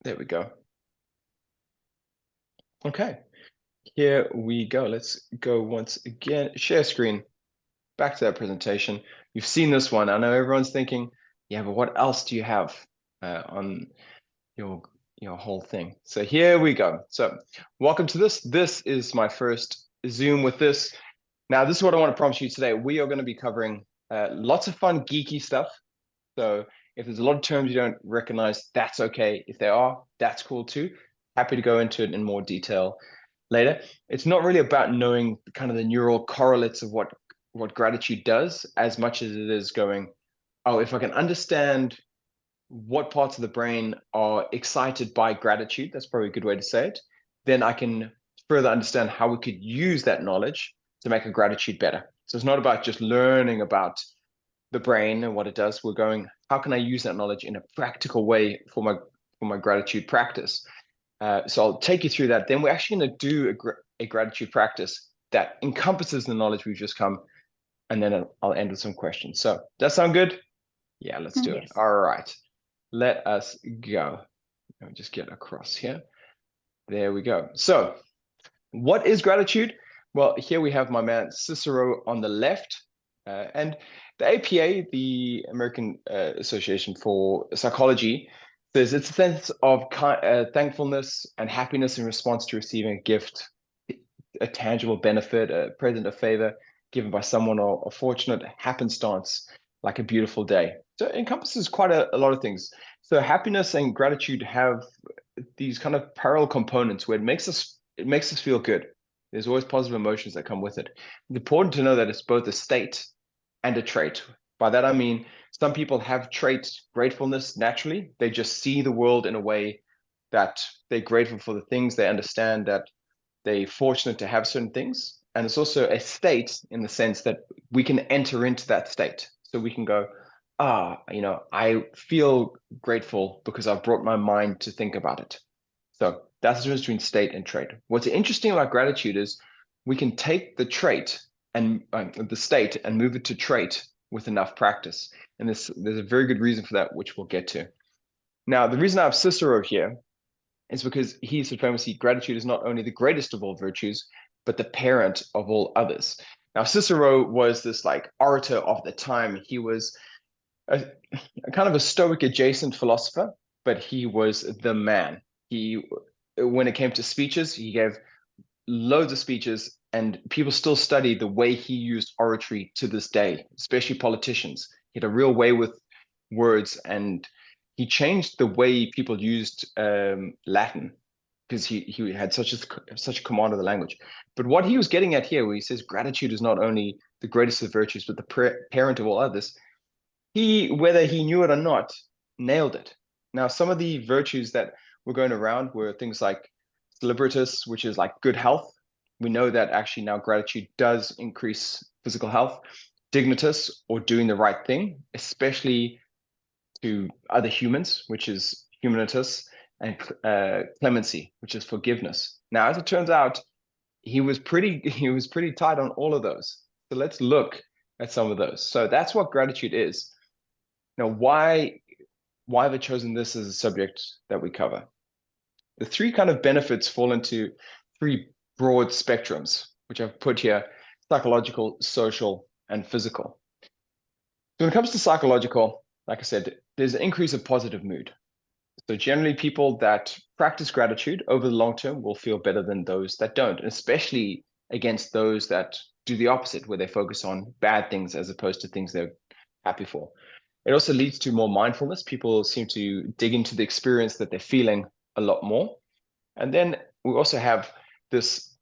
There we go. Okay, here we go. Let's go once again. Share screen. Back to that presentation. You've seen this one. I know everyone's thinking, yeah, but what else do you have on your whole thing? So here we go. So welcome to this. This is my first Zoom with this. Now, this is what I want to promise you today. We are going to be covering lots of fun, geeky stuff. So if there's a lot of terms you don't recognize, that's okay. If there are, that's cool too. Happy to go into it in more detail later. It's not really about knowing kind of the neural correlates of what gratitude does as much as it is going, oh, if I can understand what parts of the brain are excited by gratitude, that's probably a good way to say it, then I can further understand how we could use that knowledge to make a gratitude better. So it's not about just learning about the brain and what it does. We're going, how can I use that knowledge in a practical way for my gratitude practice? So I'll take you through that. Then we're actually going to do a gratitude practice that encompasses the knowledge we've just come, and then I'll end with some questions. So does that sound good? Yeah, let's do it. All right, let us go. Let me just get across here. There we go. So what is gratitude? Well, here we have my man Cicero on the left, and the APA, the American Association for Psychology, says it's a sense of thankfulness and happiness in response to receiving a gift, a tangible benefit, a present of favor given by someone, or a fortunate happenstance, like a beautiful day. So it encompasses quite a lot of things. So happiness and gratitude have these kind of parallel components where it makes us feel good. There's always positive emotions that come with it. It's important to know that it's both a state and a trait. By that I mean some people have traits gratefulness naturally. They just see the world in a way that they're grateful for the things, they understand that they're fortunate to have certain things. And it's also a state in the sense that we can enter into that state. So we can go, I feel grateful because I've brought my mind to think about it. So that's the difference between state and trait. What's interesting about gratitude is we can take the trait and the state and move it to trait with enough practice. And there's a very good reason for that, which we'll get to. Now, the reason I have Cicero here is because he supremacy, gratitude is not only the greatest of all virtues, but the parent of all others. Now, Cicero was this like orator of the time. He was a kind of a Stoic adjacent philosopher, but he was the man. When it came to speeches, he gave loads of speeches, and people still study the way he used oratory to this day, especially politicians. He had a real way with words, and he changed the way people used Latin because he had such a command of the language. But what he was getting at here, where he says gratitude is not only the greatest of virtues, but the parent of all others, whether he knew it or not, nailed it. Now, some of the virtues that were going around were things like celebritas, which is like good health. We know that actually now gratitude does increase physical health. Dignitas, or doing the right thing, especially to other humans, which is humanitas, and clemency, which is forgiveness. Now, as it turns out, he was pretty tight on all of those. So let's look at some of those. So that's what gratitude is. Now, why have I chosen this as a subject that we cover? The three kind of benefits fall into three broad spectrums, which I've put here: psychological, social, and physical. So when it comes to psychological, like I said, there's an increase of positive mood. So generally, people that practice gratitude over the long term will feel better than those that don't, especially against those that do the opposite, where they focus on bad things as opposed to things they're happy for. It also leads to more mindfulness. People seem to dig into the experience that they're feeling a lot more. And then we also have this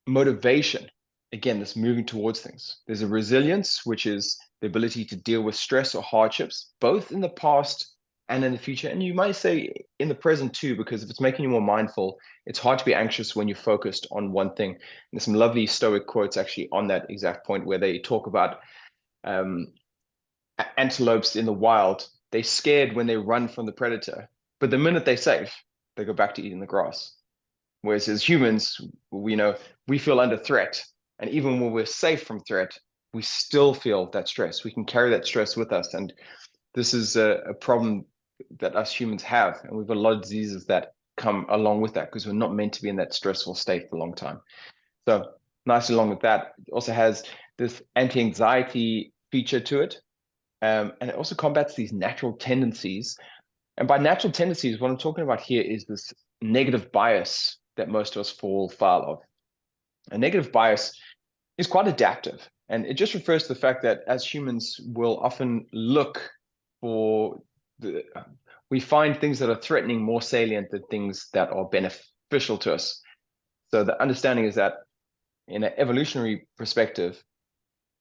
motivation, again, this moving towards things. There's a resilience, which is the ability to deal with stress or hardships, both in the past and in the future. And you might say in the present too, because if it's making you more mindful, it's hard to be anxious when you're focused on one thing. And there's some lovely Stoic quotes actually on that exact point, where they talk about antelopes in the wild. They're scared when they run from the predator, but the minute they're safe, they go back to eating the grass. Whereas as humans, we feel under threat. And even when we're safe from threat, we still feel that stress. We can carry that stress with us. And this is a problem that us humans have, and we've got a lot of diseases that come along with that because we're not meant to be in that stressful state for a long time. So nicely along with that, it also has this anti-anxiety feature to it, and it also combats these natural tendencies. And by natural tendencies, what I'm talking about here is this negative bias that most of us fall foul of. A negative bias is quite adaptive, and it just refers to the fact that as humans, we'll often look for the we find things that are threatening more salient than things that are beneficial to us. So the understanding is that in an evolutionary perspective,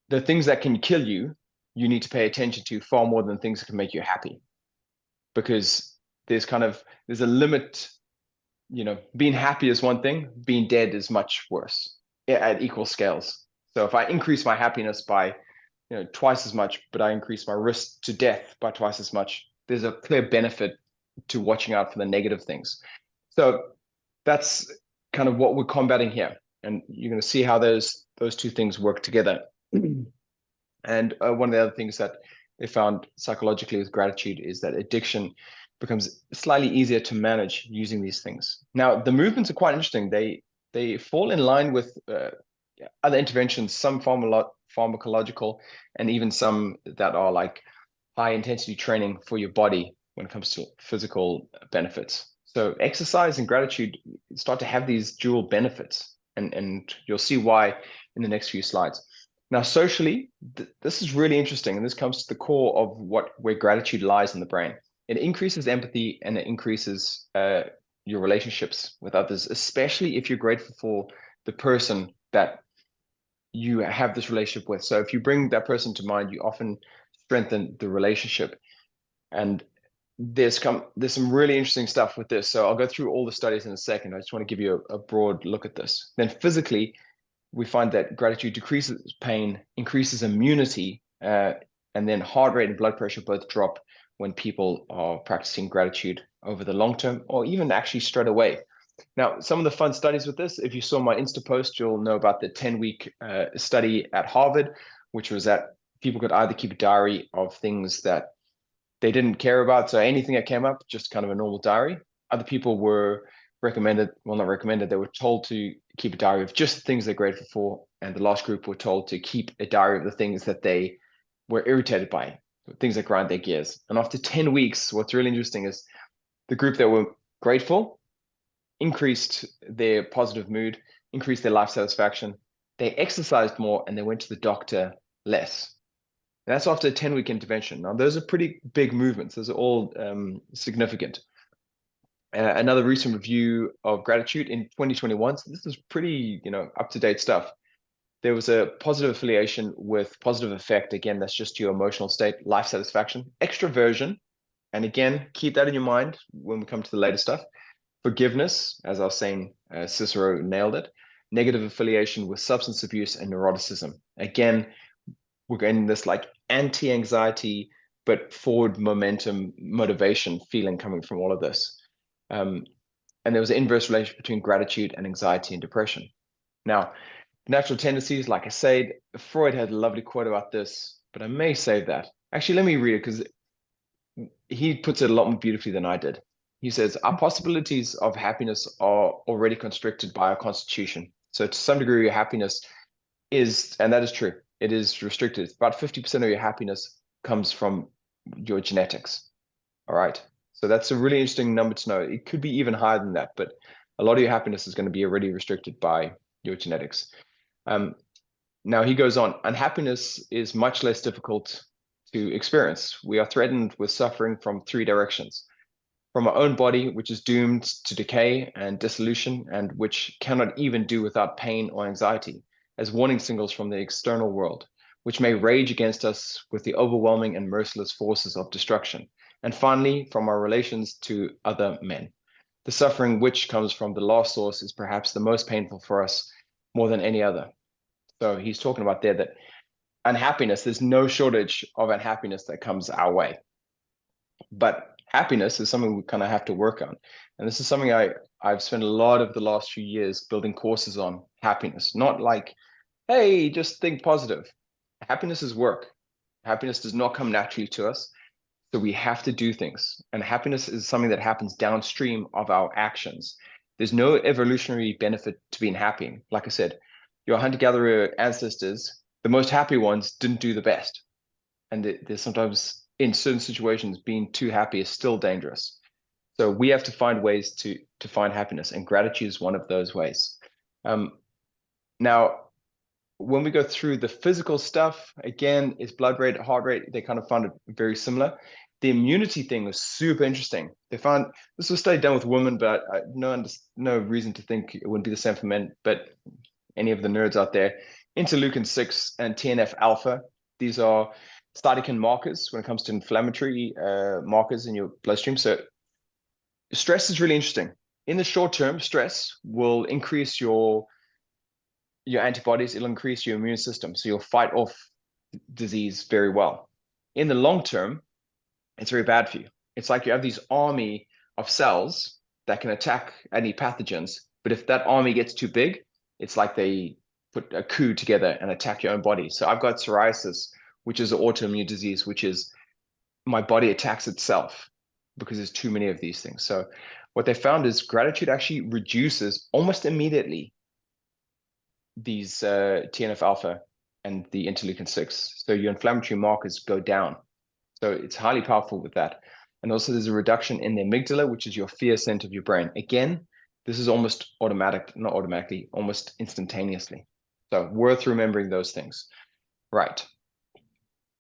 the things that can kill you, you need to pay attention to far more than things that can make you happy. Because there's a limit, being happy is one thing, being dead is much worse at equal scales. So if I increase my happiness by twice as much, but I increase my risk to death by twice as much, there's a clear benefit to watching out for the negative things. So that's kind of what we're combating here. And you're going to see how those two things work together. And one of the other things that they found psychologically with gratitude is that addiction becomes slightly easier to manage using these things. Now, the movements are quite interesting. They fall in line with other interventions, some pharmacological, and even some that are like high intensity training for your body when it comes to physical benefits. So exercise and gratitude start to have these dual benefits, and you'll see why in the next few slides. Now, socially, this is really interesting, and this comes to the core of where gratitude lies in the brain. It increases empathy and it increases your relationships with others, especially if you're grateful for the person that you have this relationship with. So if you bring that person to mind, you often strengthen the relationship. And there's some really interesting stuff with this. So I'll go through all the studies in a second. I just want to give you a broad look at this. Then physically, we find that gratitude decreases pain, increases immunity, and then heart rate and blood pressure both drop when people are practicing gratitude over the long term, or even actually straight away. Now, some of the fun studies with this, if you saw my Insta post, you'll know about the 10-week study at Harvard, which was that people could either keep a diary of things that they didn't care about, so anything that came up, just kind of a normal diary. Other people were not recommended, they were told to keep a diary of just things they're grateful for. And the last group were told to keep a diary of the things that they were irritated by, things that grind their gears. And after 10 weeks, what's really interesting is the group that were grateful increased their positive mood, increased their life satisfaction. They exercised more and they went to the doctor less. And that's after a 10-week intervention. Now, those are pretty big movements. Those are all significant. Another recent review of gratitude in 2021. So this is pretty, up-to-date stuff. There was a positive affiliation with positive effect. Again, that's just your emotional state, life satisfaction, extroversion. And again, keep that in your mind when we come to the later stuff. Forgiveness, as I was saying, Cicero nailed it. Negative affiliation with substance abuse and neuroticism. Again, we're getting this like anti-anxiety, but forward momentum, motivation feeling coming from all of this. And there was an inverse relationship between gratitude and anxiety and depression. Now, natural tendencies, like I said, Freud had a lovely quote about this, but I may save that. Actually, let me read it because he puts it a lot more beautifully than I did. He says, our possibilities of happiness are already constricted by our constitution. So to some degree, your happiness is, and that is true, it is restricted. About 50% of your happiness comes from your genetics. All right. So that's a really interesting number to know. It could be even higher than that, but a lot of your happiness is going to be already restricted by your genetics. Now he goes on, unhappiness is much less difficult to experience. We are threatened with suffering from three directions. From our own body, which is doomed to decay and dissolution, and which cannot even do without pain or anxiety, as warning signals from the external world, which may rage against us with the overwhelming and merciless forces of destruction. And finally, from our relations to other men. The suffering which comes from the last source is perhaps the most painful for us more than any other. So he's talking about there that unhappiness, there's no shortage of unhappiness that comes our way. But happiness is something we kind of have to work on. And this is something I've spent a lot of the last few years building courses on happiness, not like, hey, just think positive. Happiness is work. Happiness does not come naturally to us. So we have to do things. And happiness is something that happens downstream of our actions. There's no evolutionary benefit to being happy. Like I said, your hunter-gatherer ancestors, the most happy ones, didn't do the best. And there's sometimes, in certain situations, being too happy is still dangerous. So we have to find ways to find happiness, and gratitude is one of those ways. Now, when we go through the physical stuff, again, it's blood rate, heart rate. They kind of found it very similar. The immunity thing was super interesting. They found this was a study done with women, but no reason to think it wouldn't be the same for men. But any of the nerds out there, interleukin 6 and TNF alpha, these are cytokine markers when it comes to inflammatory markers in your bloodstream. So stress is really interesting. In the short term, stress will increase your antibodies, it'll increase your immune system. So you'll fight off disease very well. In the long term, it's very bad for you. It's like you have these army of cells that can attack any pathogens. But if that army gets too big, it's like they put a coup together and attack your own body. So I've got psoriasis, which is an autoimmune disease, which is my body attacks itself because there's too many of these things. So what they found is gratitude actually reduces almost immediately these TNF alpha and the interleukin 6. So your inflammatory markers go down. So it's highly powerful with that. And also there's a reduction in the amygdala, which is your fear center of your brain. Again, this is almost automatic, not automatically, almost instantaneously. So worth remembering those things. Right.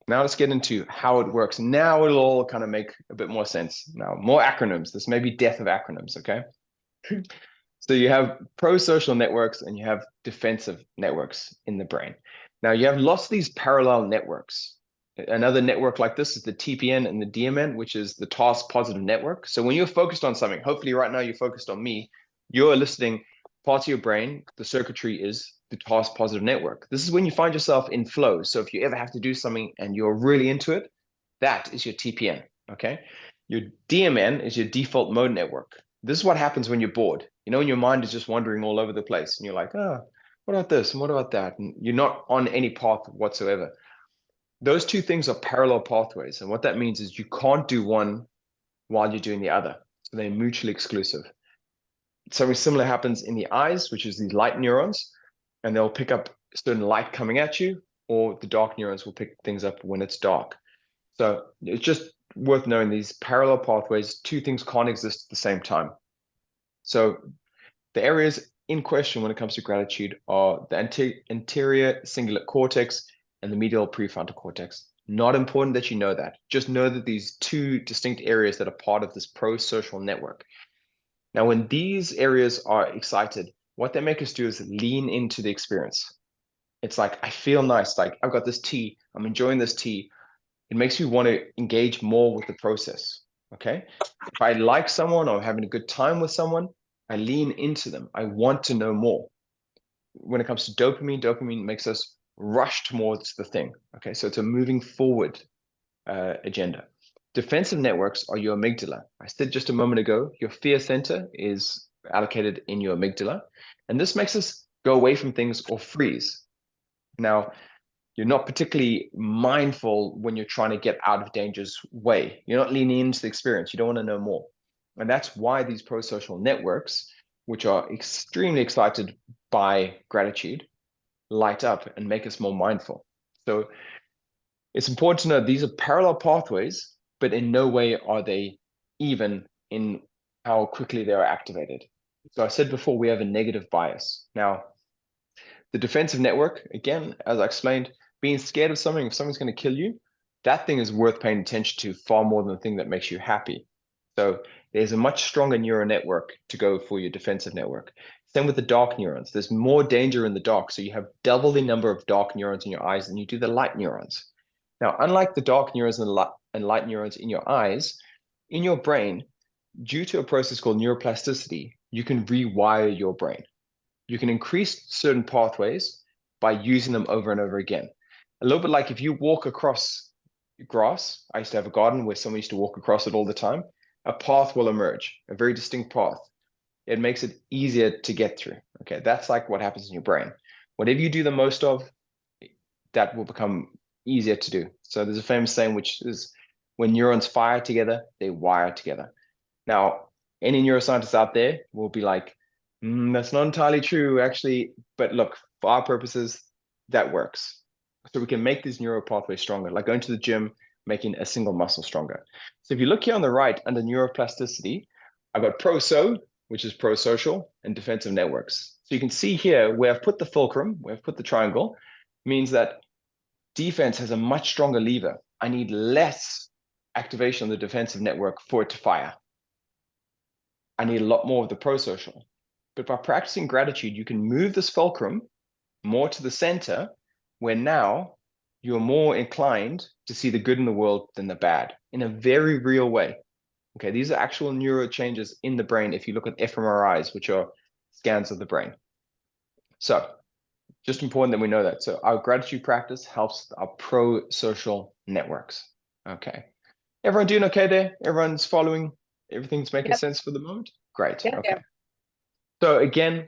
Now let's get into how it works. Now it'll all kind of make a bit more sense. Now, more acronyms. This may be death of acronyms, okay? So you have pro-social networks and you have defensive networks in the brain. Now you have lots of these parallel networks. Another network like this is the TPN and the DMN, which is the task positive network. So when you're focused on something, hopefully right now you're focused on me, you're eliciting parts of your brain, the circuitry is the task positive network. This is when you find yourself in flow. So if you ever have to do something and you're really into it, that is your TPN, okay? Your DMN is your default mode network. This is what happens when you're bored. You know, when your mind is just wandering all over the place and you're like, oh, what about this and what about that? And you're not on any path whatsoever. Those two things are parallel pathways. And what that means is you can't do one while you're doing the other. So they're mutually exclusive. Something similar happens in the eyes, which is these light neurons, and they'll pick up certain light coming at you, or the dark neurons will pick things up when it's dark. So it's just worth knowing these parallel pathways, two things can't exist at the same time. So the areas in question when it comes to gratitude are the anterior cingulate cortex and the medial prefrontal cortex. Not important that you know that. Just know that these two distinct areas that are part of this pro-social network. Now, when these areas are excited, what they make us do is lean into the experience. It's like, I feel nice. Like, I've got this tea. I'm enjoying this tea. It makes you want to engage more with the process. Okay. If I like someone or I'm having a good time with someone, I lean into them. I want to know more. When it comes to dopamine, dopamine makes us rush towards the thing. Okay. So it's a moving forward agenda. Defensive networks are your amygdala. I said just a moment ago, your fear center is allocated in your amygdala. And this makes us go away from things or freeze. Now, you're not particularly mindful when you're trying to get out of danger's way. You're not leaning into the experience. You don't want to know more. And that's why these pro-social networks, which are extremely excited by gratitude, light up and make us more mindful. So it's important to know these are parallel pathways, but in no way are they even in how quickly they are activated. So I said before, we have a negative bias. Now, the defensive network, again, as I explained, being scared of something, if something's going to kill you, that thing is worth paying attention to far more than the thing that makes you happy. So there's a much stronger neural network to go for your defensive network. Same with the dark neurons. There's more danger in the dark. So you have double the number of dark neurons in your eyes than you do the light neurons. Now, unlike the dark neurons and light neurons in your eyes, in your brain, due to a process called neuroplasticity, you can rewire your brain. You can increase certain pathways by using them over and over again. A little bit like if you walk across grass, I used to have a garden where someone used to walk across it all the time, a path will emerge, a very distinct path. It makes it easier to get through. Okay, that's like what happens in your brain. Whatever you do the most of, that will become easier to do. So there's a famous saying which is when neurons fire together, they wire together. Now, any neuroscientists out there will be like, that's not entirely true, actually. But look, for our purposes, that works. So we can make these neural pathways stronger, like going to the gym, making a single muscle stronger. So if you look here on the right under neuroplasticity, I've got pro-so, which is pro-social, and defensive networks. So you can see here where I've put the fulcrum, where I've put the triangle, means that defense has a much stronger lever. I need less activation on the defensive network for it to fire. I need a lot more of the pro-social. But by practicing gratitude, you can move this fulcrum more to the center, where now you're more inclined to see the good in the world than the bad in a very real way. Okay, these are actual neuro changes in the brain if you look at fMRIs, which are scans of the brain. So just important that we know that. So our gratitude practice helps our pro-social networks. Okay. Everyone doing okay there? Everyone's following? Everything's making sense for the moment? Great. Yeah, Okay. yeah. So again,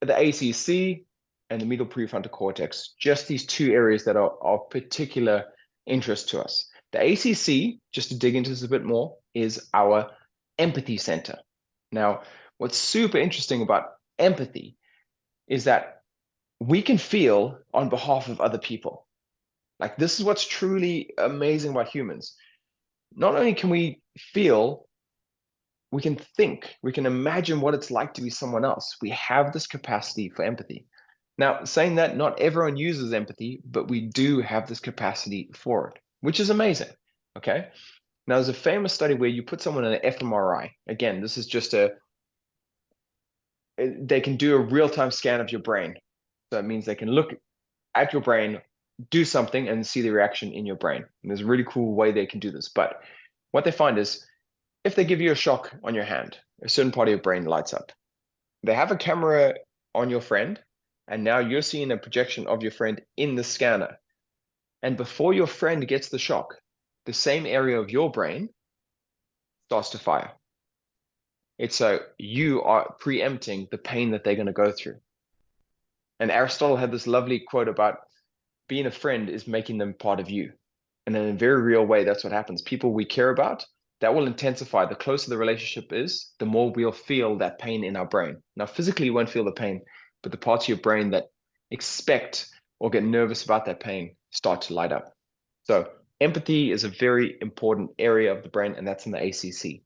the ACC and the medial prefrontal cortex, just these two areas that are of particular interest to us. The ACC, just to dig into this a bit more, is our empathy center. Now, what's super interesting about empathy is that we can feel on behalf of other people. Like, this is what's truly amazing about humans. Not only can we feel, we can think, we can imagine what it's like to be someone else. We have this capacity for empathy. Now, saying that, not everyone uses empathy, but we do have this capacity for it, which is amazing. Okay. Now, there's a famous study where you put someone in an fMRI. Again, this is just they can do a real-time scan of your brain. So it means they can look at your brain, do something, and see the reaction in your brain. And there's a really cool way they can do this. But what they find is if they give you a shock on your hand, a certain part of your brain lights up. They have a camera on your friend, and now you're seeing a projection of your friend in the scanner. And before your friend gets the shock, the same area of your brain starts to fire. It's so you are preempting the pain that they're going to go through. And Aristotle had this lovely quote about being a friend is making them part of you. And in a very real way, that's what happens. People we care about, that will intensify. The closer the relationship is, the more we'll feel that pain in our brain. Now, physically, you won't feel the pain, but the parts of your brain that expect or get nervous about that pain start to light up. So empathy is a very important area of the brain, and that's in the ACC.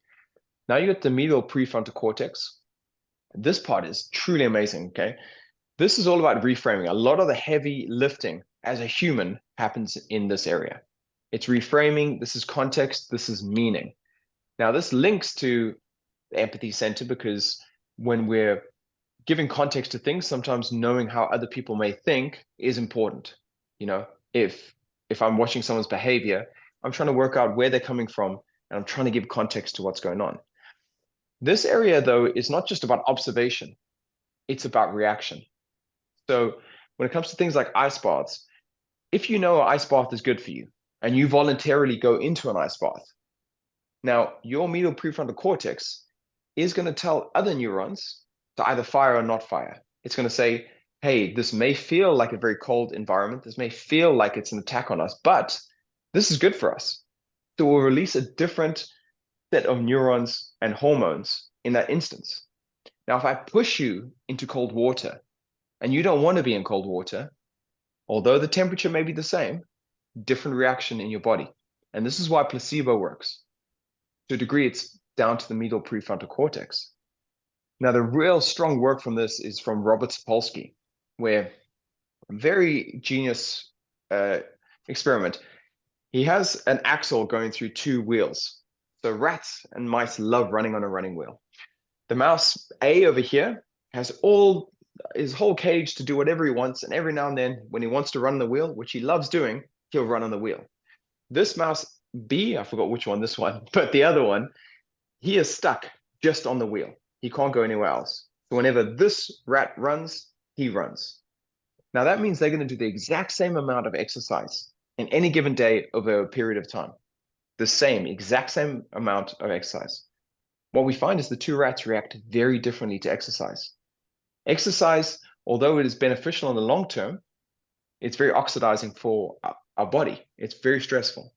Now you get the medial prefrontal cortex. This part is truly amazing, okay? This is all about reframing. A lot of the heavy lifting as a human happens in this area. It's reframing, this is context, this is meaning. Now, this links to the empathy center because when we're giving context to things, sometimes knowing how other people may think is important. You know, if I'm watching someone's behavior, I'm trying to work out where they're coming from and I'm trying to give context to what's going on. This area, though, is not just about observation, it's about reaction. So when it comes to things like ice baths, if you know an ice bath is good for you and you voluntarily go into an ice bath, now your medial prefrontal cortex is going to tell other neurons to either fire or not fire. It's going to say, hey, this may feel like a very cold environment. This may feel like it's an attack on us, but this is good for us. So we'll release a different set of neurons and hormones in that instance. Now, if I push you into cold water and you don't want to be in cold water, although the temperature may be the same, different reaction in your body. And this is why placebo works. To a degree, it's down to the medial prefrontal cortex. Now, the real strong work from this is from Robert Sapolsky, where a very genius experiment. He has an axle going through two wheels. So rats and mice love running on a running wheel. The mouse A over here has all his whole cage to do whatever he wants, and every now and then, when he wants to run the wheel, which he loves doing, he'll run on the wheel. This mouse B, I forgot which one this one, but the other one, he is stuck just on the wheel. He can't go anywhere else. So whenever this rat runs, he runs. Now that means they're going to do the exact same amount of exercise in any given day over a period of time. The same, exact same amount of exercise. What we find is the two rats react very differently to exercise. Exercise, although it is beneficial in the long term, it's very oxidizing for our body. It's very stressful.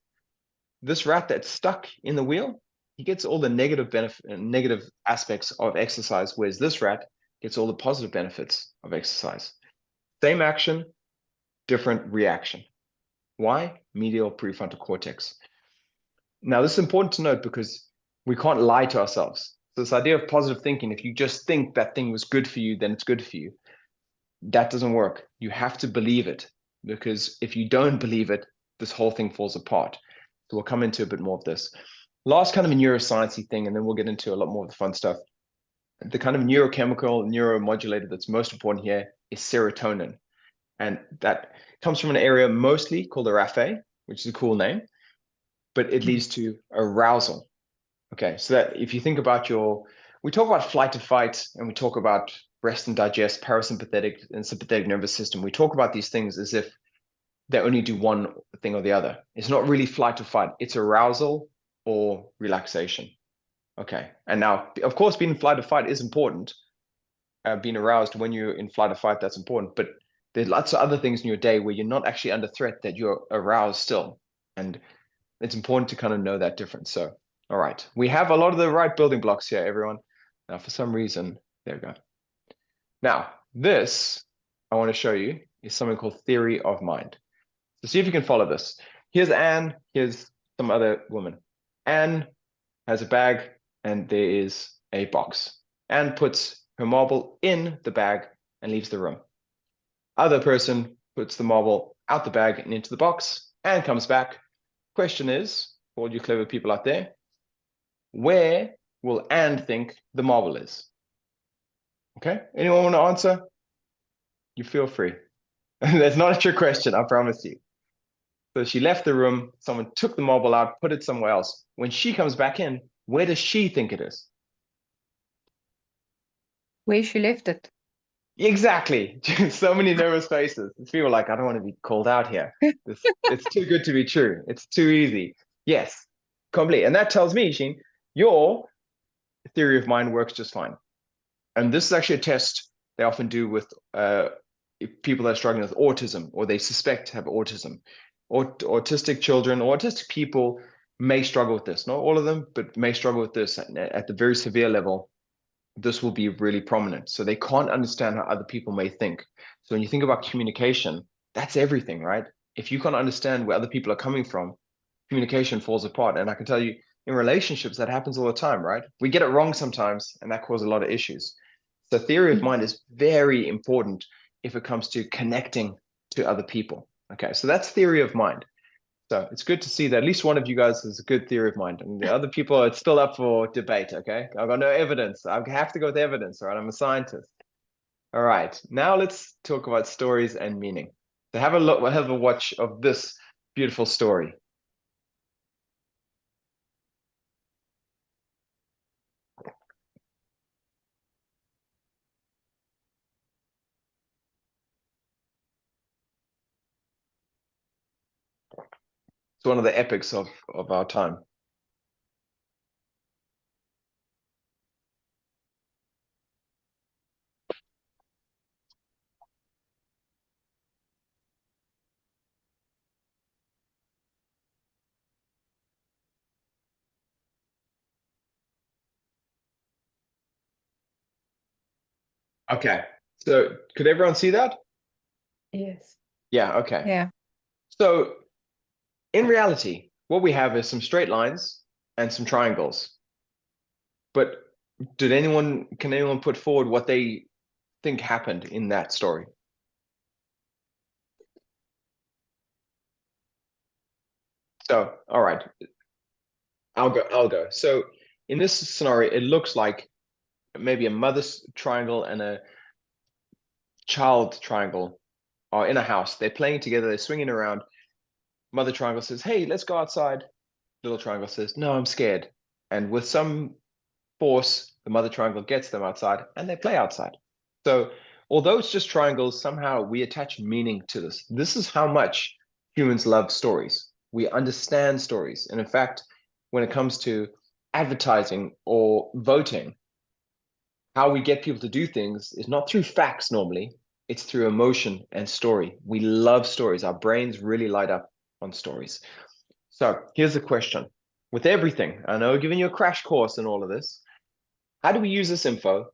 this rat that's stuck in the wheel, he gets all the negative negative aspects of exercise, whereas this rat gets all the positive benefits of exercise. Same action, different reaction. Why? Medial prefrontal cortex. Now, this is important to note because we can't lie to ourselves. So this idea of positive thinking, if you just think that thing was good for you, then it's good for you. That doesn't work. You have to believe it, because if you don't believe it, this whole thing falls apart. So we'll come into a bit more of this. Last kind of a neuroscience-y thing, and then we'll get into a lot more of the fun stuff. The kind of neurochemical neuromodulator that's most important here is serotonin. And that comes from an area mostly called the raphe, which is a cool name, but it leads to arousal. Okay, so that if you think about we talk about flight to fight, and we talk about rest and digest, parasympathetic and sympathetic nervous system. We talk about these things as if they only do one thing or the other. It's not really flight to fight, it's arousal or relaxation. Okay, and now, of course, being in flight or fight is important. Being aroused when you're in flight or fight, that's important. But there's lots of other things in your day where you're not actually under threat that you're aroused still. And it's important to kind of know that difference. So, all right, we have a lot of the right building blocks here, everyone. Now, for some reason, there we go. Now, this I want to show you is something called theory of mind. So see if you can follow this. Here's Anne, here's some other woman. Anne has a bag and there is a box. Anne puts her marble in the bag and leaves the room. Other person puts the marble out the bag and into the box and comes back. Question is, for all you clever people out there, where will Anne think the marble is? Okay, anyone want to answer? You feel free. That's not a trick question, I promise you. So she left the room, someone took the marble out, put it somewhere else. When she comes back in, where does she think it is? Where she left it. Exactly. So many nervous faces. People are like, I don't want to be called out here. It's too good to be true. It's too easy. Yes, complete. And that tells me, Sheen, your theory of mind works just fine. And this is actually a test they often do with people that are struggling with autism or they suspect have autism. Autistic children or autistic people may struggle with this. Not all of them, but may struggle with this at the very severe level. This will be really prominent. So they can't understand how other people may think. So when you think about communication, that's everything, right? If you can't understand where other people are coming from, communication falls apart. And I can tell you, in relationships, that happens all the time, right? We get it wrong sometimes, and that causes a lot of issues. So theory of mind is very important if it comes to connecting to other people. Okay, so that's theory of mind. So it's good to see that at least one of you guys has a good theory of mind, and the other people, it's still up for debate. Okay, I've got no evidence. I have to go with evidence. All right, I'm a scientist. All right, now let's talk about stories and meaning. So have a look, have a watch of this beautiful story. It's one of the epics of our time. Okay, so could everyone see that? Yes. Yeah, okay. Yeah. So in reality, what we have is some straight lines and some triangles. But can anyone put forward what they think happened in that story? So, all right, I'll go. So in this scenario, it looks like maybe a mother's triangle and a child triangle are in a house. They're playing together, they're swinging around. Mother triangle says, "Hey, let's go outside." Little triangle says, "No, I'm scared." And with some force, the mother triangle gets them outside and they play outside. So, although it's just triangles, somehow we attach meaning to this. This is how much humans love stories. We understand stories. And in fact, when it comes to advertising or voting, how we get people to do things is not through facts normally, it's through emotion and story. We love stories. Our brains really light up on stories. So here's the question. With everything, I know, giving you a crash course in all of this, how do we use this info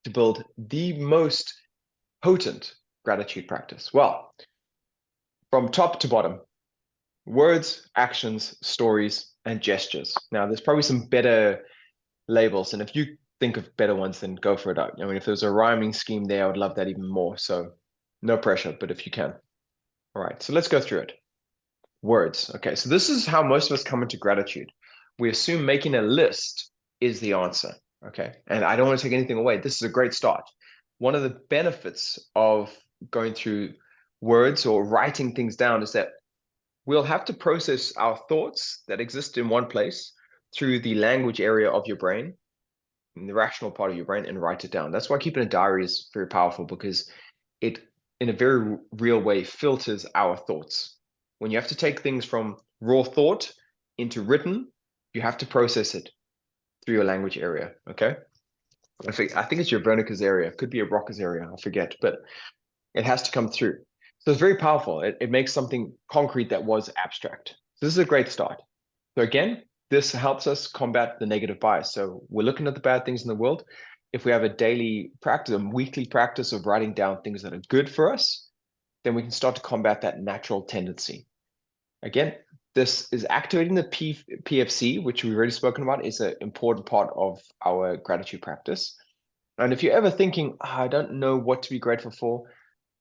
to build the most potent gratitude practice? Well, from top to bottom, words, actions, stories, and gestures. Now, there's probably some better labels, and if you think of better ones, then go for it. I mean, if there's a rhyming scheme there, I would love that even more. So no pressure, but if you can. All right, so let's go through it. Words. Okay, so this is how most of us come into gratitude. We assume making a list is the answer. Okay, and I don't want to take anything away. This is a great start. One of the benefits of going through words or writing things down is that we'll have to process our thoughts that exist in one place through the language area of your brain, in the rational part of your brain, and write it down. That's why keeping a diary is very powerful, because it, in a very real way, filters our thoughts. When you have to take things from raw thought into written, you have to process it through your language area. Okay. I think it's your Wernicke's area. It could be a Broca's area. I forget, but it has to come through. So it's very powerful. It makes something concrete that was abstract. So this is a great start. So again, this helps us combat the negative bias. So we're looking at the bad things in the world. If we have a daily practice, a weekly practice of writing down things that are good for us, then we can start to combat that natural tendency. Again, this is activating the PFC, which we've already spoken about, is an important part of our gratitude practice. And if you're ever thinking, I don't know what to be grateful for,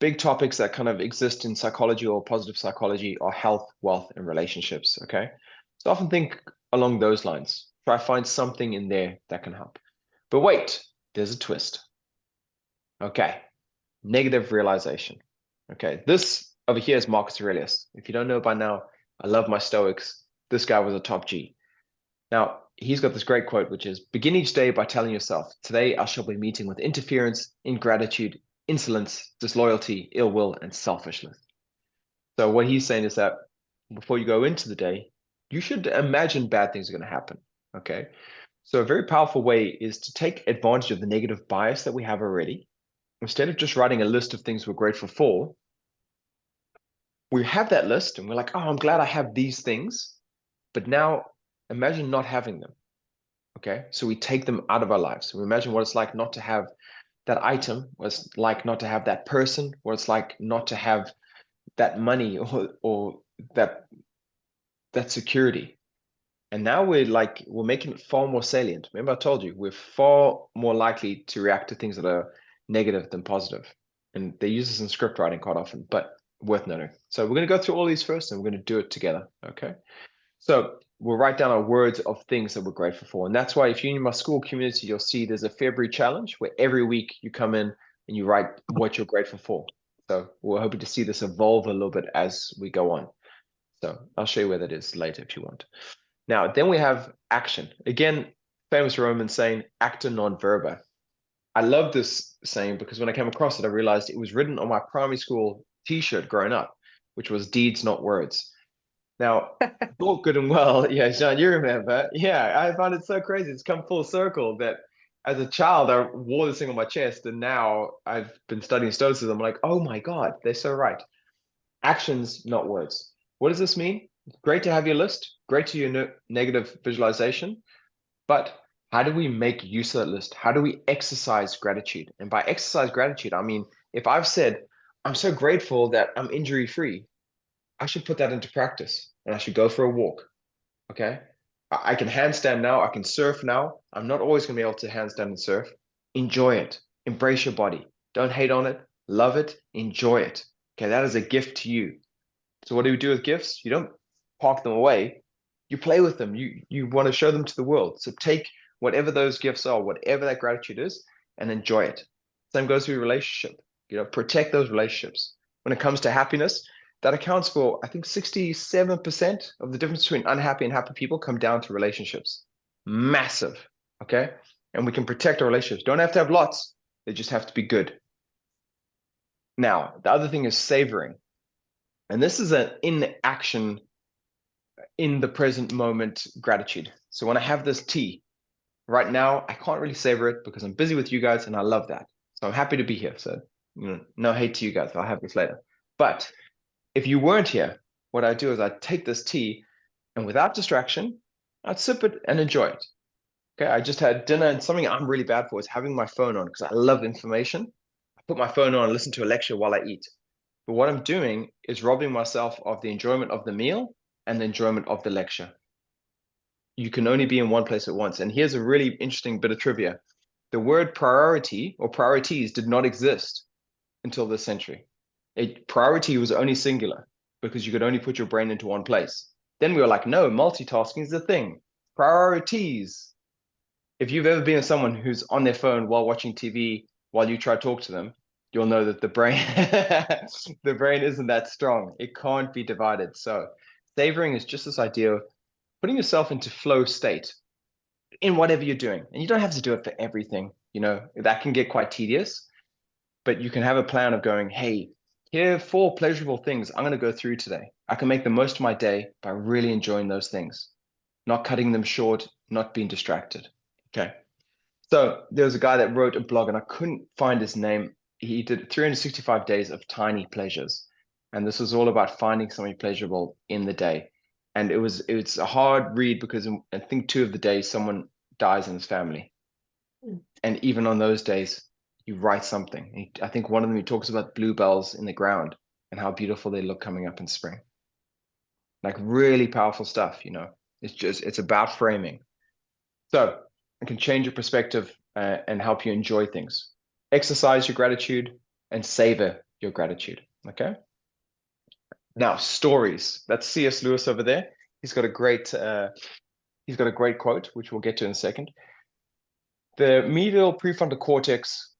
big topics that kind of exist in psychology or positive psychology are health, wealth, and relationships. Okay. So often think along those lines. Try to find something in there that can help. But wait, there's a twist. Okay. Negative realization. Okay. This over here is Marcus Aurelius. If you don't know by now, I love my Stoics. This guy was a top G. Now, he's got this great quote, which is, begin each day by telling yourself, today I shall be meeting with interference, ingratitude, insolence, disloyalty, ill will, and selfishness. So what he's saying is that before you go into the day, you should imagine bad things are going to happen. Okay. So a very powerful way is to take advantage of the negative bias that we have already. Instead of just writing a list of things we're grateful for, we have that list and we're like, oh, I'm glad I have these things. But now imagine not having them. Okay. So we take them out of our lives. We imagine what it's like not to have that item, what it's like not to have that person, what it's like not to have that money or that security. And now we're making it far more salient. Remember, I told you we're far more likely to react to things that are negative than positive. And they use this in script writing quite often, but worth noting. So we're going to go through all these first and we're going to do it together. Okay. So we'll write down our words of things that we're grateful for. And that's why if you're in my school community, you'll see there's a February challenge where every week you come in and you write what you're grateful for. So we're hoping to see this evolve a little bit as we go on. So I'll show you where that is later if you want. Now, then we have action. Again, famous Roman saying, acta non verba. I love this saying because when I came across it, I realized it was written on my primary school t-shirt growing up, which was deeds, not words. Now, all good and well. Yeah, Jean, you remember. Yeah, I find it so crazy. It's come full circle that as a child, I wore this thing on my chest, and now I've been studying Stoicism. I'm like, oh my God, they're so right. Actions, not words. What does this mean? Great to have your list, great to your negative visualization, but how do we make use of that list? How do we exercise gratitude? And by exercise gratitude, I mean, if I've said, I'm so grateful that I'm injury free, I should put that into practice and I should go for a walk. Okay. I can handstand now. I can surf now. I'm not always going to be able to handstand and surf. Enjoy it. Embrace your body. Don't hate on it. Love it. Enjoy it. Okay. That is a gift to you. So what do we do with gifts? You don't park them away. You play with them. You want to show them to the world. So take whatever those gifts are, whatever that gratitude is, and enjoy it. Same goes with your relationship. Protect those relationships. When it comes to happiness, that accounts for, I think, 67% of the difference between unhappy and happy people come down to relationships. Massive. Okay. And we can protect our relationships. Don't have to have lots. They just have to be good. Now, the other thing is savoring. And this is an in action, in the present moment gratitude. So when I have this tea right now, I can't really savor it because I'm busy with you guys and I love that. So I'm happy to be here. So, no hate to you guys. I'll have this later. But if you weren't here, what I do is I take this tea And without distraction, I'd sip it and enjoy it. Okay, I just had dinner, and something I'm really bad for is having my phone on because I love information. I put my phone on and listen to a lecture while I eat. But what I'm doing is robbing myself of the enjoyment of the meal and the enjoyment of the lecture. You can only be in one place at once. And here's a really interesting bit of trivia. The word priority or priorities did not exist until this century. Priority was only singular because you could only put your brain into one place. Then we were like, no, multitasking is a thing. Priorities. If you've ever been with someone who's on their phone while watching TV while you try to talk to them, you'll know that the brain the brain isn't that strong. It can't be divided. So savoring is just this idea of putting yourself into flow state in whatever you're doing. And you don't have to do it for everything. That can get quite tedious, but you can have a plan of going, hey, here are 4 pleasurable things I'm going to go through today. I can make the most of my day by really enjoying those things, not cutting them short, not being distracted. Okay. So there was a guy that wrote a blog, and I couldn't find his name. He did 365 days of tiny pleasures. And this was all about finding something pleasurable in the day. And it's a hard read because I think 2 of the days someone dies in his family. Mm. And even on those days, you write something. I think one of them, he talks about bluebells in the ground and how beautiful they look coming up in spring. Like really powerful stuff. It's about framing. So it can change your perspective and help you enjoy things. Exercise your gratitude and savor your gratitude. Okay. Now, stories. That's C.S. Lewis over there. He's got a great quote, which we'll get to in a second. The medial prefrontal cortex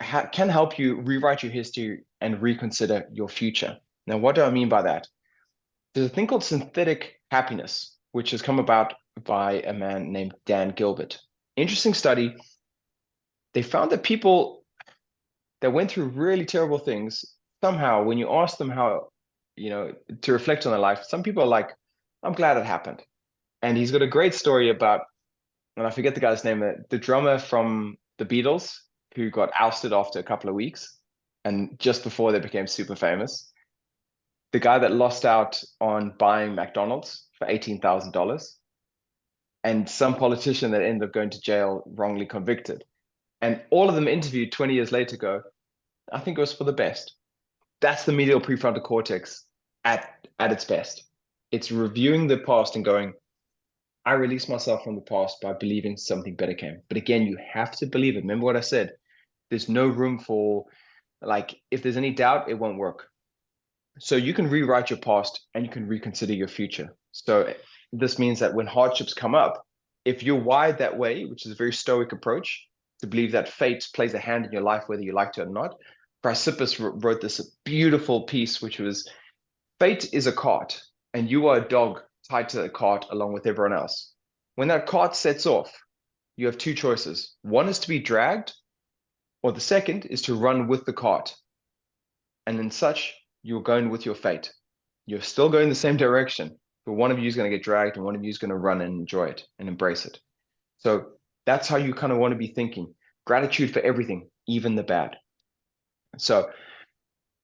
can help you rewrite your history and reconsider your future. Now, what do I mean by that? There's a thing called synthetic happiness, which has come about by a man named Dan Gilbert. Interesting study. They found that people that went through really terrible things, somehow, when you ask them how, to reflect on their life, some people are like, I'm glad it happened. And he's got a great story about, and I forget the guy's name, the drummer from the Beatles who got ousted after a couple of weeks and just before they became super famous. The guy that lost out on buying McDonald's for $18,000, and some politician that ended up going to jail wrongly convicted. And all of them interviewed 20 years later go, I think it was for the best. That's the medial prefrontal cortex at its best. It's reviewing the past and going, I release myself from the past by believing something better came. But again, you have to believe it. Remember what I said? There's no room for, like, if there's any doubt, it won't work. So you can rewrite your past and you can reconsider your future. So this means that when hardships come up, if you're wired that way, which is a very stoic approach, to believe that fate plays a hand in your life, whether you like to or not, Chrysippus wrote this beautiful piece, which was, fate is a cart, and you are a dog tied to the cart along with everyone else. When that cart sets off, you have 2 choices. One is to be dragged, or the second is to run with the cart. And in such, you're going with your fate. You're still going the same direction, but one of you is going to get dragged and one of you is going to run and enjoy it and embrace it. So that's how you kind of want to be thinking. Gratitude for everything, even the bad. So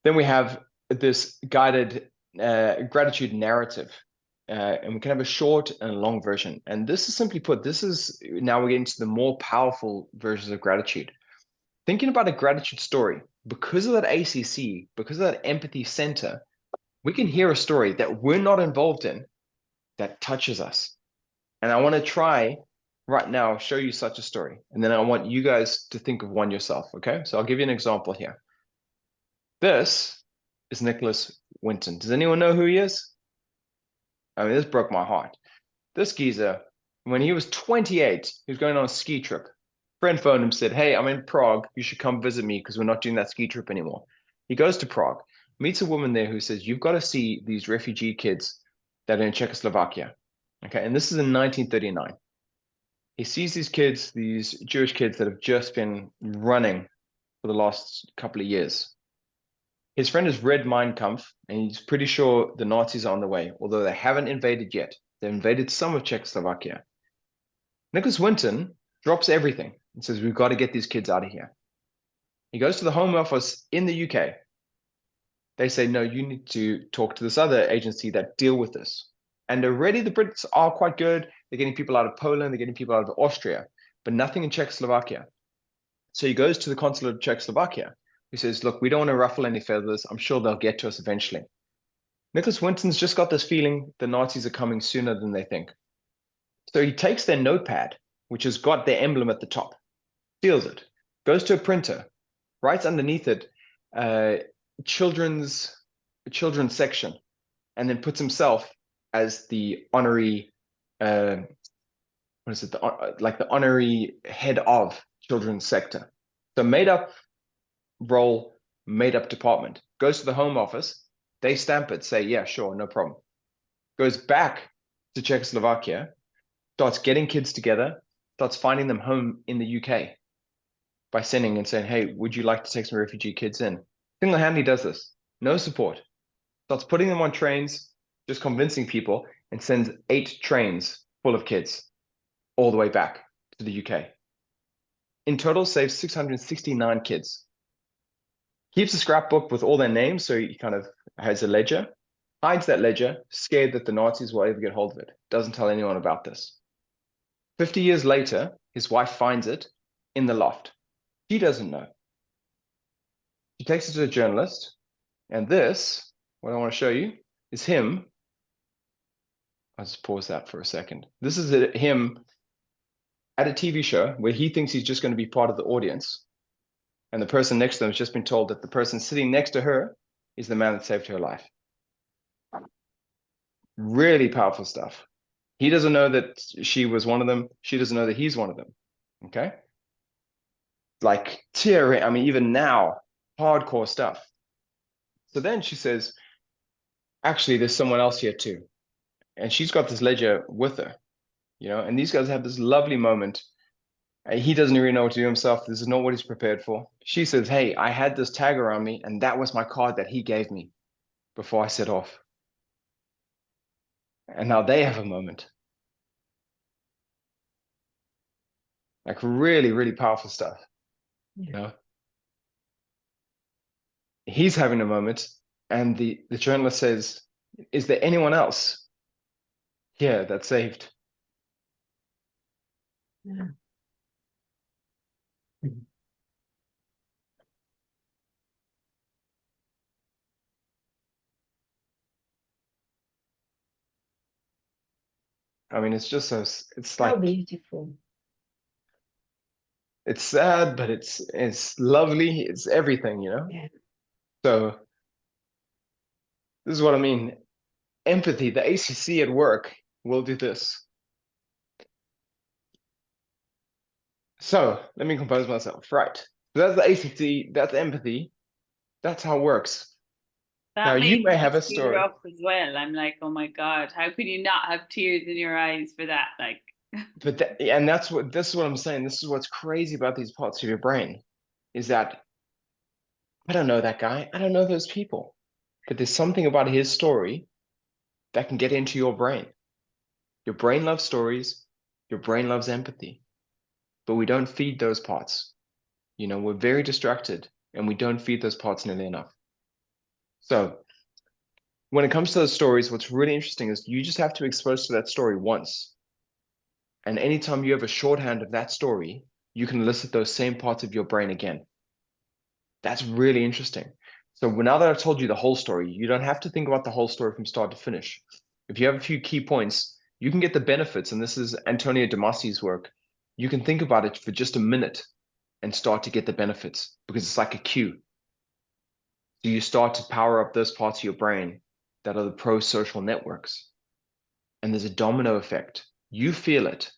then we have this guided gratitude narrative. And we can have a short and a long version. And this is simply put, now we're getting to the more powerful versions of gratitude. Thinking about a gratitude story, because of that ACC, because of that empathy center, we can hear a story that we're not involved in that touches us. And I want to try right now, show you such a story. And then I want you guys to think of one yourself. Okay. So I'll give you an example here. This is Nicholas Winton. Does anyone know who he is? I mean, this broke my heart. This geezer, when he was 28, he was going on a ski trip. Friend phoned him, said, hey, I'm in Prague. You should come visit me because we're not doing that ski trip anymore. He goes to Prague, meets a woman there who says, you've got to see these refugee kids that are in Czechoslovakia. Okay, and this is in 1939. He sees these kids, these Jewish kids that have just been running for the last couple of years. His friend has read Mein Kampf, and he's pretty sure the Nazis are on the way, although they haven't invaded yet. They've invaded some of Czechoslovakia. Nicholas Winton drops everything and says, we've got to get these kids out of here. He goes to the Home Office in the UK. They say, no, you need to talk to this other agency that deal with this. And already the Brits are quite good. They're getting people out of Poland, they're getting people out of Austria, but nothing in Czechoslovakia. So he goes to the consulate of Czechoslovakia. He says, look, we don't want to ruffle any feathers. I'm sure they'll get to us eventually. Nicholas Winton's just got this feeling the Nazis are coming sooner than they think. So he takes their notepad, which has got their emblem at the top, steals it, goes to a printer, writes underneath it, children's section, and then puts himself as the honorary, what is it, like the honorary head of children's sector. So made up role, made up department. Goes to the Home Office, they stamp it, say, yeah, sure, no problem. Goes back to Czechoslovakia, starts getting kids together, starts finding them home in the UK by sending and saying, hey, would you like to take some refugee kids in? Single-handedly does this, no support. Starts putting them on trains, just convincing people, and sends 8 trains full of kids all the way back to the UK. In total, saves 669 kids. Keeps a scrapbook with all their names, so he kind of has a ledger, hides that ledger, scared that the Nazis will ever get hold of it. Doesn't tell anyone about this. 50 years later, his wife finds it in the loft. She doesn't know. She takes it to a journalist, and this, what I want to show you, is him. I'll just pause that for a second. This is him at a TV show where he thinks he's just going to be part of the audience. And the person next to him has just been told that the person sitting next to her is the man that saved her life. Really powerful stuff. He doesn't know that she was one of them. She doesn't know that he's one of them. Okay? Like tearing, I mean, even now, hardcore stuff. So then she says, actually, there's someone else here too. And she's got this ledger with her, you know, and these guys have this lovely moment. He doesn't really know what to do himself. This is not what he's prepared for. She says, hey, I had this tag around me, and that was my card that he gave me before I set off. And now they have a moment. Like really, really powerful stuff. You know? He's having a moment, and the journalist says, is there anyone else here that's saved? Yeah. I mean, it's just so, it's How like, beautiful. it's sad, but it's lovely. It's everything, you know? Yeah. So this is what I mean. Empathy, the ACC at work will do this. So let me compose myself. Right. So that's the ACT, that's empathy. That's how it works. Now That you made may me have a tear story. up as well. I'm like, oh my God, how could you not have tears in your eyes for that? Like, But and that's what this is what I'm saying. This is what's crazy about these parts of your brain is that I don't know that guy. I don't know those people. But there's something about his story that can get into your brain. Your brain loves stories, your brain loves empathy. But we don't feed those parts. You know, we're very distracted and we don't feed those parts nearly enough. So when it comes to those stories, what's really interesting is you just have to expose to that story once. And anytime you have a shorthand of that story, you can elicit those same parts of your brain again. That's really interesting. So now that I've told you the whole story, you don't have to think about the whole story from start to finish. If you have a few key points, you can get the benefits. And this is Antonio Damasi's work. You can think about it for just a minute and start to get the benefits because it's like a cue. So you start to power up those parts of your brain that are the pro-social networks. And there's a domino effect. You feel it.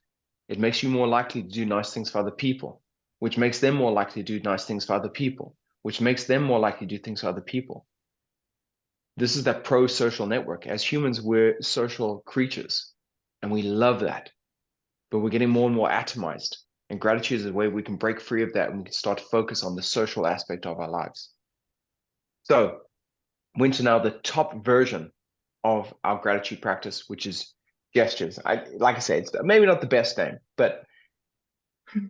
It makes you more likely to do nice things for other people, which makes them more likely to do nice things for other people, which makes them more likely to do things for other people. This is that pro-social network. As humans, we're social creatures, and we love that. But we're getting more and more atomized. And gratitude is a way we can break free of that and we can start to focus on the social aspect of our lives. So, went to now the top version of our gratitude practice, which is gestures. Like I said, it's maybe not the best name, but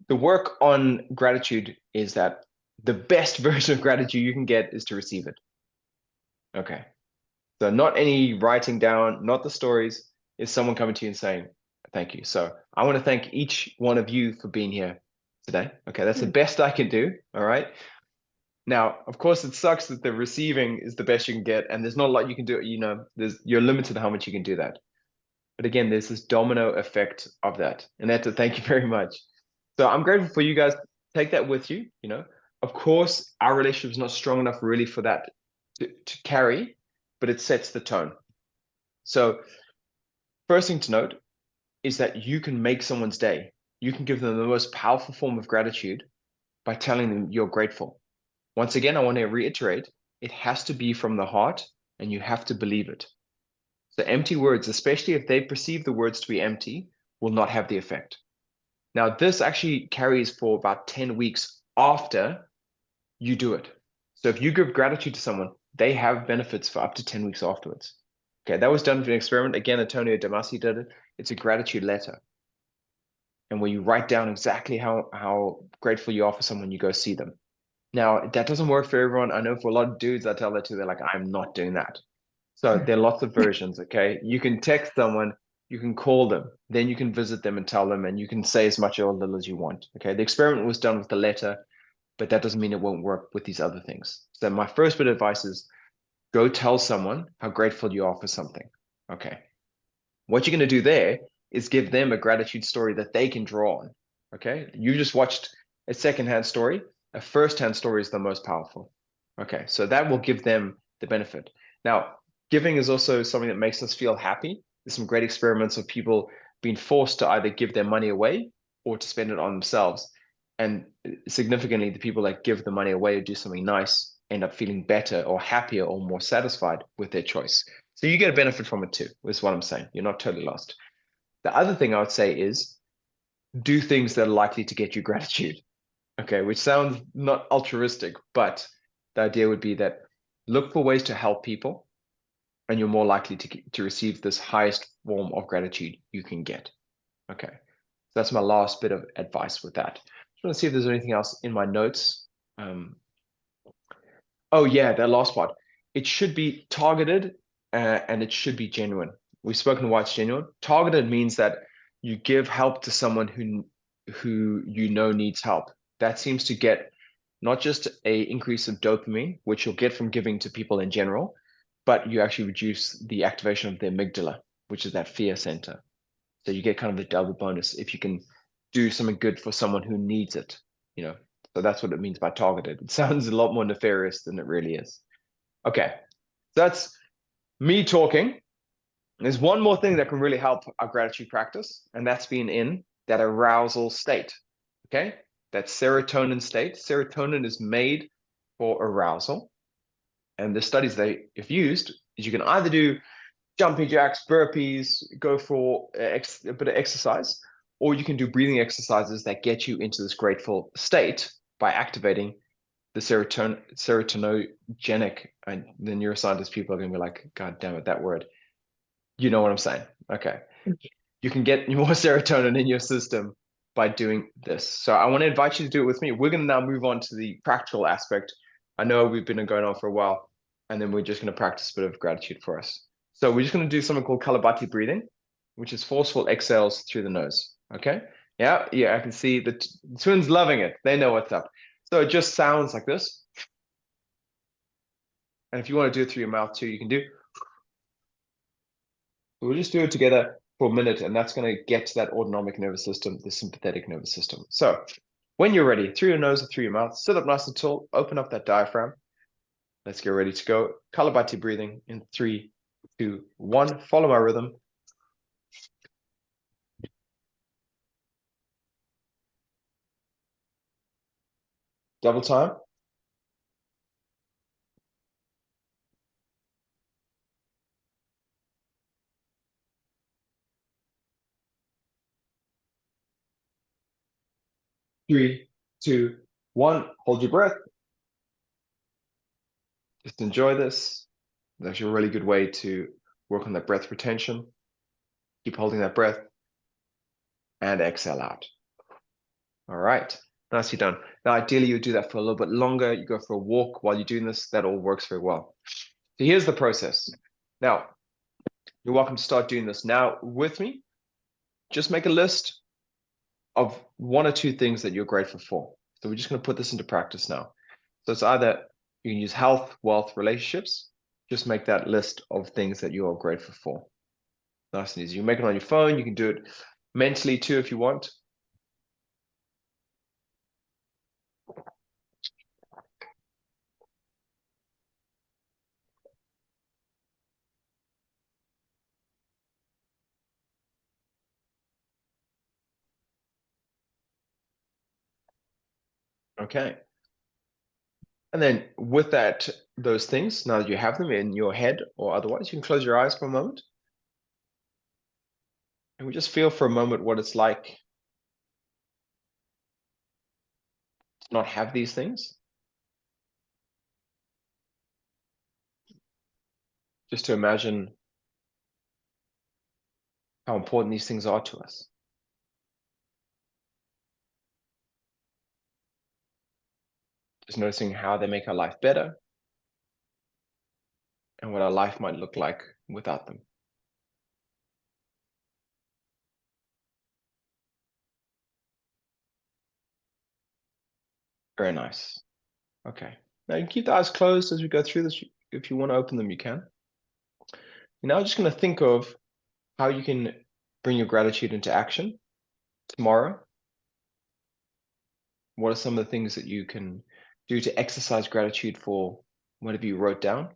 the work on gratitude is that the best version of gratitude you can get is to receive it. Okay. So not any writing down, not the stories, is someone coming to you and saying, thank you. So I want to thank each one of you for being here today. Okay, that's the best I can do. All right. Now, of course, it sucks that the receiving is the best you can get, and there's not a lot you can do. You're limited to how much you can do that. But again, there's this domino effect of that. And that's a thank you very much. So I'm grateful for you guys. Take that with you. Of course, our relationship is not strong enough really for that to carry, but it sets the tone. So first thing to note is that you can make someone's day. You can give them the most powerful form of gratitude by telling them you're grateful. Once again, I want to reiterate, it has to be from the heart and you have to believe it. So empty words, especially if they perceive the words to be empty, will not have the effect. Now, this actually carries for about 10 weeks after you do it. So if you give gratitude to someone, they have benefits for up to 10 weeks afterwards. Okay, that was done for an experiment. Again, Antonio Damasio did it. It's a gratitude letter. And where you write down exactly how grateful you are for someone, you go see them. Now, that doesn't work for everyone. I know for a lot of dudes, I tell that to, they're like, I'm not doing that. So there are lots of versions, okay? You can text someone, you can call them, then you can visit them and tell them, and you can say as much or little as you want, okay? The experiment was done with the letter, but that doesn't mean it won't work with these other things. So my first bit of advice is go tell someone how grateful you are for something, okay? What you're going to do there is give them a gratitude story that they can draw on, okay? You just watched a secondhand story. A firsthand story is the most powerful. Okay, so that will give them the benefit. Now, giving is also something that makes us feel happy. There's some great experiments of people being forced to either give their money away or to spend it on themselves. And significantly, the people that give the money away or do something nice end up feeling better or happier or more satisfied with their choice. So you get a benefit from it too, is what I'm saying. You're not totally lost. The other thing I would say is do things that are likely to get you gratitude. Okay, which sounds not altruistic, but the idea would be that look for ways to help people and you're more likely to receive this highest form of gratitude you can get. Okay, so that's my last bit of advice with that. Just want to see if there's anything else in my notes. Oh yeah, that last part. It should be targeted and it should be genuine. We've spoken why it's genuine. Targeted means that you give help to someone who needs help. That seems to get not just a increase of dopamine, which you'll get from giving to people in general, but you actually reduce the activation of the amygdala, which is that fear center. So you get kind of the double bonus if you can do something good for someone who needs it, you know. So that's what it means by targeted. It sounds a lot more nefarious than it really is. Okay, so that's me talking. There's one more thing that can really help our gratitude practice, and that's being in that arousal state. Okay, that serotonin state. Serotonin is made for arousal. And the studies they have used is you can either do jumping jacks, burpees, go for a bit of exercise, or you can do breathing exercises that get you into this grateful state by activating the serotogenic, and the neuroscientist people are going to be like, God damn it, that word. You know what I'm saying? Okay. You can get more serotonin in your system by doing this. So I want to invite you to do it with me. We're going to now move on to the practical aspect. I know we've been going on for a while, and then we're just going to practice a bit of gratitude for us. So we're just going to do something called Kalabati breathing, which is forceful exhales through the nose. Okay. Yeah, I can see the twins loving it. They know what's up. So it just sounds like this. And if you want to do it through your mouth too, you can do. We'll just do it together for a minute, and that's going to get to that autonomic nervous system, the sympathetic nervous system. So when you're ready, through your nose or through your mouth, sit up nice and tall, open up that diaphragm. Let's get ready to go. Kalabati breathing in 3, 2, 1. Follow my rhythm. Double time. Three, two, one. Hold your breath. Just enjoy this. It's actually a really good way to work on that breath retention. Keep holding that breath and exhale out. All right, nicely done. Now, ideally, you do that for a little bit longer. You go for a walk while you're doing this. That all works very well. So here's the process. Now, you're welcome to start doing this now with me. Just make a list of 1 or 2 things that you're grateful for. So we're just going to put this into practice now. So it's either you can use health, wealth, relationships. Just make that list of things that you are grateful for. Nice and easy. You make it on your phone. You can do it mentally too if you want. Okay. And then with that, those things, now that you have them in your head or otherwise, you can close your eyes for a moment. And we just feel for a moment what it's like to not have these things. Just to imagine how important these things are to us. Just noticing how they make our life better and what our life might look like without them. Very nice. Okay. Now you can keep the eyes closed as we go through this. If you want to open them, you can. You're now just going to think of how you can bring your gratitude into action tomorrow. What are some of the things that you can do to exercise gratitude for whatever you wrote down?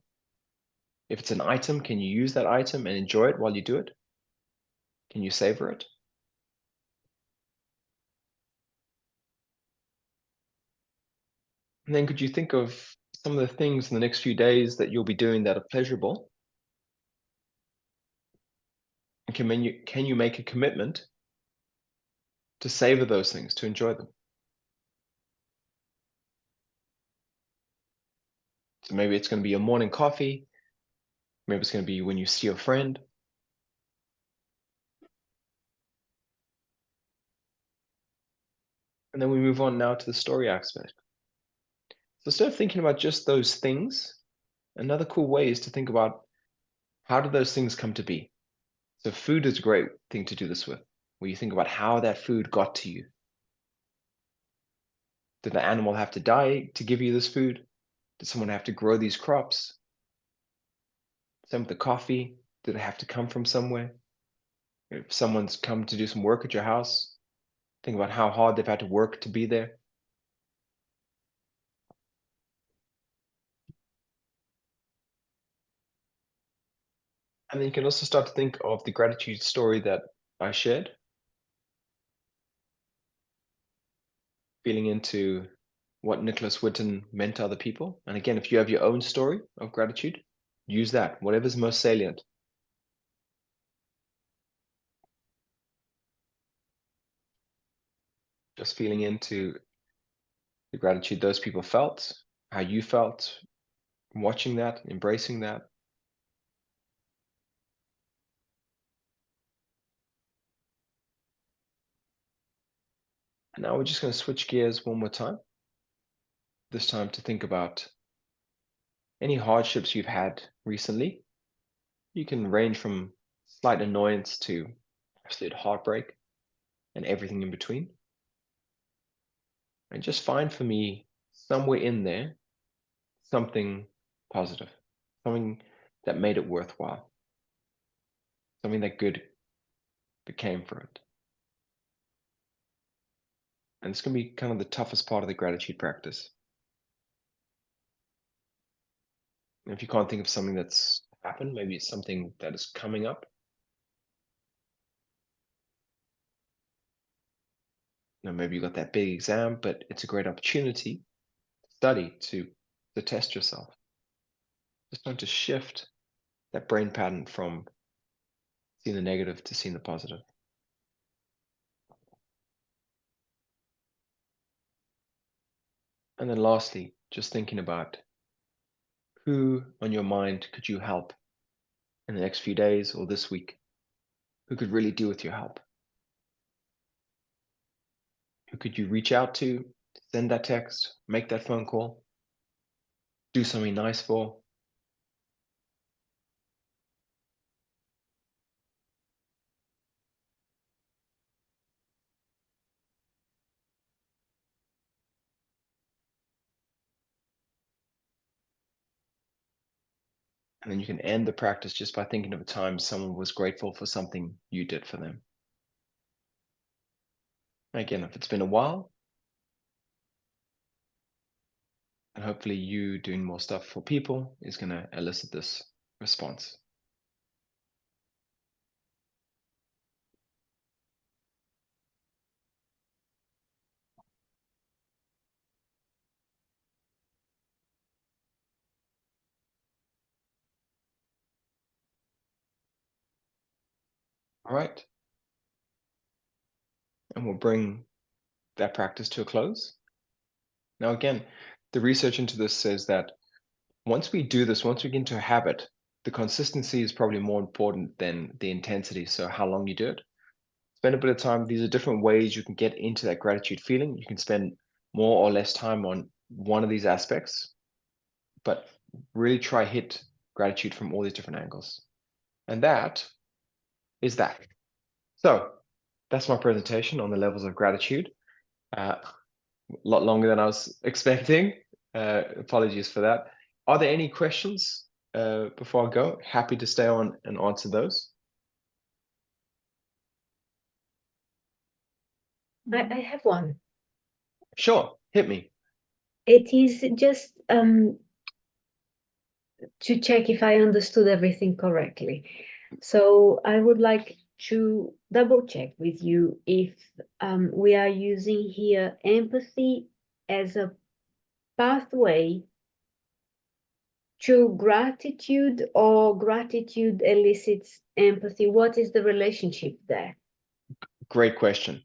If it's an item, can you use that item and enjoy it while you do it? Can you savor it? And then could you think of some of the things in the next few days that you'll be doing that are pleasurable? And can you make a commitment to savor those things, to enjoy them? So maybe it's going to be your morning coffee. Maybe it's going to be when you see a friend. And then we move on now to the story aspect. So instead of thinking about just those things, another cool way is to think about how do those things come to be? So food is a great thing to do this with, where you think about how that food got to you. Did the animal have to die to give you this food? Did someone have to grow these crops? Same with the coffee. Did it have to come from somewhere? If someone's come to do some work at your house, think about how hard they've had to work to be there. And then you can also start to think of the gratitude story that I shared, feeling into what Nicholas Witten meant to other people. And again, if you have your own story of gratitude, use that, whatever's most salient. Just feeling into the gratitude those people felt, how you felt, watching that, embracing that. And now we're just going to switch gears one more time. This time to think about any hardships you've had recently. You can range from slight annoyance to absolute heartbreak and everything in between. And just find for me somewhere in there something positive, something that made it worthwhile, something that good became for it. And it's going to be kind of the toughest part of the gratitude practice. And if you can't think of something that's happened, maybe it's something that is coming up. Maybe you got that big exam, but it's a great opportunity to study, to test yourself. Just trying to shift that brain pattern from seeing the negative to seeing the positive. And then lastly, just thinking about who on your mind could you help in the next few days or this week? Who could really do with your help? Who could you reach out to, send that text, make that phone call, do something nice for? And then you can end the practice just by thinking of a time someone was grateful for something you did for them. Again, if it's been a while, and hopefully you doing more stuff for people is going to elicit this response. All right. And we'll bring that practice to a close. Now, again, the research into this says that once we do this, once we get into a habit, the consistency is probably more important than the intensity. So how long you do it. Spend a bit of time. These are different ways you can get into that gratitude feeling. You can spend more or less time on one of these aspects, but really try hit gratitude from all these different angles. And that is that. So that's my presentation on the levels of gratitude. A lot longer than I was expecting. Apologies for that. Are there any questions before I go? Happy to stay on and answer those. I have one. Sure, hit me. It is just to check if I understood everything correctly. So I would like to double check with you if we are using here empathy as a pathway to gratitude, or gratitude elicits empathy. What is the relationship there? Great question.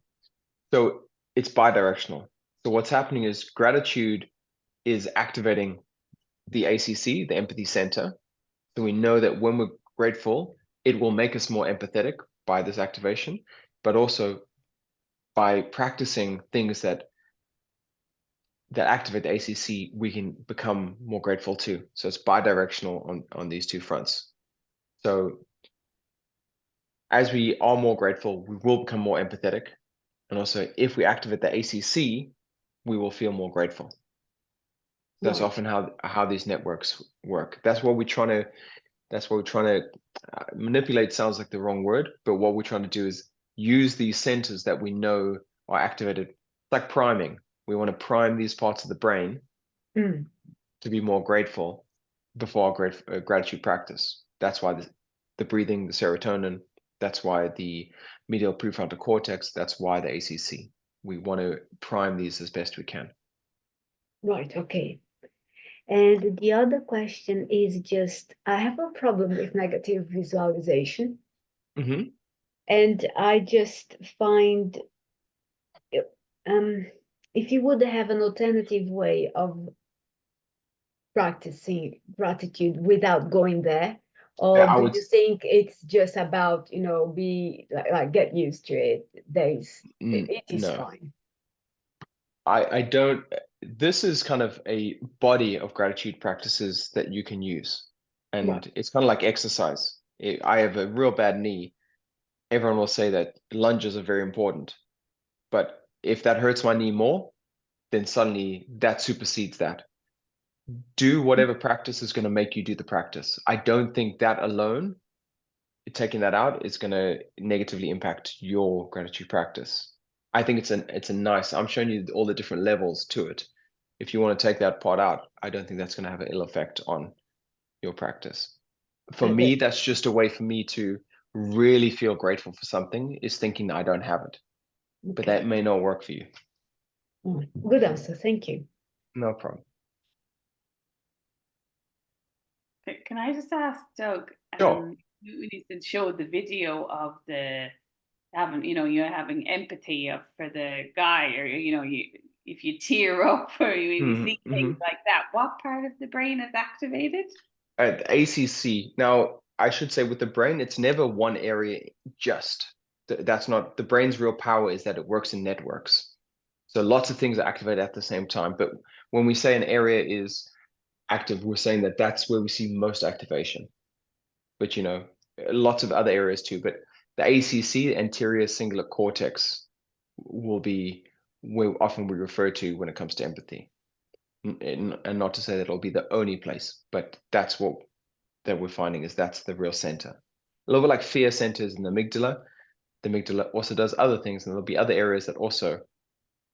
So it's bidirectional. So what's happening is gratitude is activating the ACC, the empathy center. So we know that when we're grateful, it will make us more empathetic by this activation, but also by practicing things that activate the ACC, we can become more grateful too. So it's bidirectional on these two fronts. So as we are more grateful, we will become more empathetic. And also, if we activate the ACC, we will feel more grateful. That's Right. often how these networks work. That's what we're trying to manipulate. Sounds like the wrong word, but what we're trying to do is use these centers that we know are activated. It's like priming. We want to prime these parts of the brain to be more grateful before our gratitude practice. That's why the breathing, the serotonin, that's why the medial prefrontal cortex, that's why the ACC. We want to prime these as best we can. Right, okay. And the other question is just, I have a problem with negative visualization. Mm-hmm. And I just find, if you would have an alternative way of practicing gratitude without going there, or I do would you think it's just about, be like get used to it? It is no. fine. I don't. This is kind of a body of gratitude practices that you can use, and Right. it's kind of like exercise. I have a real bad knee. Everyone will say that lunges are very important, but if that hurts my knee more, then suddenly that supersedes that. Do whatever practice is going to make you do the practice. I don't think that alone, taking that out, is going to negatively impact your gratitude practice. I think it's a nice. I'm showing you all the different levels to it. If you want to take that part out, I don't think that's going to have an ill effect on your practice. For me, that's just a way for me to really feel grateful for something, is thinking that I don't have it. But that may not work for you. Good answer. Thank you. No problem. Can I just ask Doug? Sure. You said show the video of the having empathy for the guy, or if you tear up or you see things like that. What part of the brain is activated? The ACC. Now, I should say with the brain, it's never one area just. That's not the brain's real power, is that it works in networks. So lots of things are activated at the same time. But when we say an area is active, we're saying that that's where we see most activation. But lots of other areas too. But the ACC, anterior cingulate cortex, will be where often we refer to when it comes to empathy. And not to say that it'll be the only place, but that's that we're finding is that's the real center. A little bit like fear centers in the amygdala. The amygdala also does other things, and there'll be other areas that also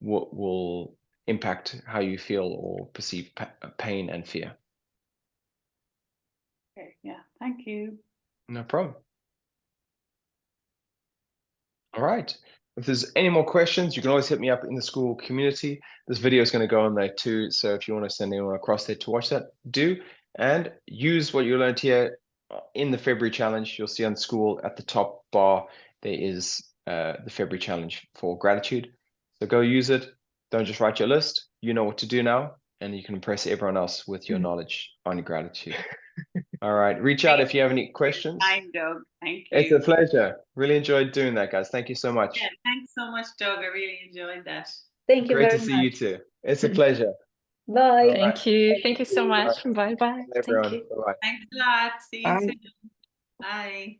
will impact how you feel or perceive pain and fear. Okay, yeah, thank you. No problem. All right. If there's any more questions, you can always hit me up in the school community. This video is going to go on there too. So if you want to send anyone across there to watch that, do. And use what you learned here in the February challenge. You'll see on school at the top bar, there is the February challenge for gratitude. So go use it. Don't just write your list. You know what to do now, and you can impress everyone else with your knowledge on gratitude. All right. Reach out if you have any questions. Time, Doug. Thank It's you. a pleasure. Really enjoyed doing that, guys. Thank you so much. Yeah, thanks so much, Doug. I really enjoyed that. Thank you Great very to much. see you too. It's a pleasure. Bye. All right. Thank you. Thank you so much. Bye bye. Bye, everyone. Thank you. Bye-bye. Thanks a lot. See you Bye. soon. Bye.